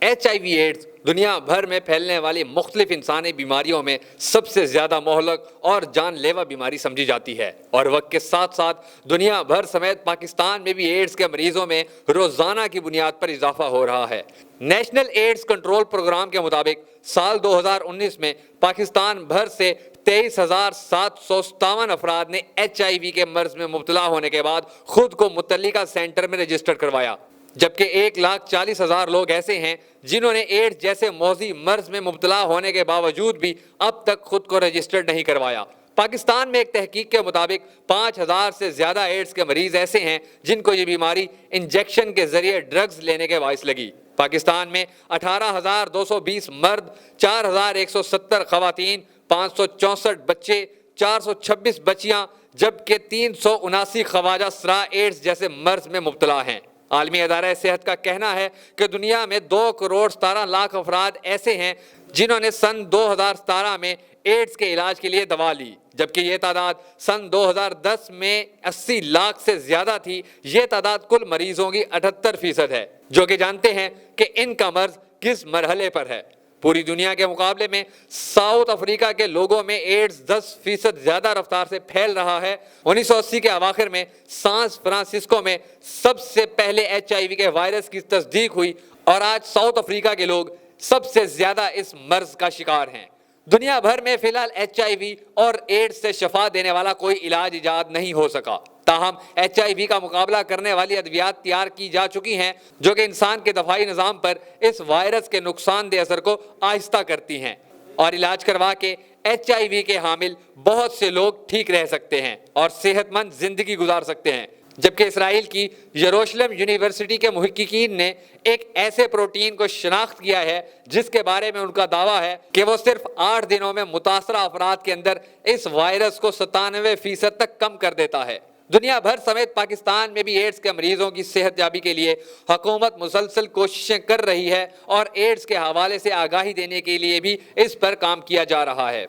HIV AIDS دنیا بھر میں پھیلنے والی مختلف انسانی بیماریوں میں سب سے زیادہ مہلک اور جان لیوا بیماری سمجھی جاتی ہے، اور وقت کے ساتھ ساتھ دنیا بھر سمیت پاکستان میں بھی ایڈز کے مریضوں میں روزانہ کی بنیاد پر اضافہ ہو رہا ہے۔ نیشنل ایڈز کنٹرول پروگرام کے مطابق سال 2019 میں پاکستان بھر سے 23,757 افراد نے HIV کے مرض میں مبتلا ہونے کے بعد خود کو متعلقہ سینٹر میں رجسٹر کروایا، جبکہ 1,40,000 لوگ ایسے ہیں جنہوں نے ایڈز جیسے موذی مرض میں مبتلا ہونے کے باوجود بھی اب تک خود کو رجسٹرڈ نہیں کروایا۔ پاکستان میں ایک تحقیق کے مطابق 5,000 سے زیادہ ایڈز کے مریض ایسے ہیں جن کو یہ بیماری انجیکشن کے ذریعے ڈرگز لینے کے باعث لگی۔ پاکستان میں 18,220 مرد، 4,170 خواتین، 564 بچے، 426 بچیاں، جبکہ 379 خواجہ سرا ایڈز جیسے مرض میں مبتلا ہیں۔ عالمی ادارہ صحت کا کہنا ہے کہ دنیا میں 2,17,00,000 افراد ایسے ہیں جنہوں نے سن 2017 میں ایڈز کے علاج کے لیے دوا لی، جبکہ یہ تعداد سن 2010 میں 80 لاکھ سے زیادہ تھی۔ یہ تعداد کل مریضوں کی 78% ہے، جو کہ جانتے ہیں کہ ان کا مرض کس مرحلے پر ہے۔ پوری دنیا کے مقابلے میں ساؤتھ افریقہ کے لوگوں میں ایڈز 10% زیادہ رفتار سے پھیل رہا ہے۔ 1980 کے اواخر میں سان فرانسسکو میں سب سے پہلے HIV کے وائرس کی تصدیق ہوئی، اور آج ساؤتھ افریقہ کے لوگ سب سے زیادہ اس مرض کا شکار ہیں۔ دنیا بھر میں فی الحال HIV اور ایڈز سے شفا دینے والا کوئی علاج ایجاد نہیں ہو سکا، تاہم HIV کا مقابلہ کرنے والی ادویات تیار کی جا چکی ہیں جو کہ انسان کے دفاعی نظام پر اس وائرس کے نقصان دہ اثر کو آہستہ کرتی ہیں، اور علاج کروا کے HIV کے حامل بہت سے لوگ ٹھیک رہ سکتے ہیں اور صحت مند زندگی گزار سکتے ہیں۔ جبکہ اسرائیل کی یروشلم یونیورسٹی کے محققین نے ایک ایسے پروٹین کو شناخت کیا ہے جس کے بارے میں ان کا دعویٰ ہے کہ وہ صرف 8 دنوں میں متاثرہ افراد کے اندر اس وائرس کو 97% تک کم کر دیتا ہے۔ دنیا بھر سمیت پاکستان میں بھی ایڈز کے مریضوں کی صحت یابی کے لیے حکومت مسلسل کوششیں کر رہی ہے، اور ایڈز کے حوالے سے آگاہی دینے کے لیے بھی اس پر کام کیا جا رہا ہے۔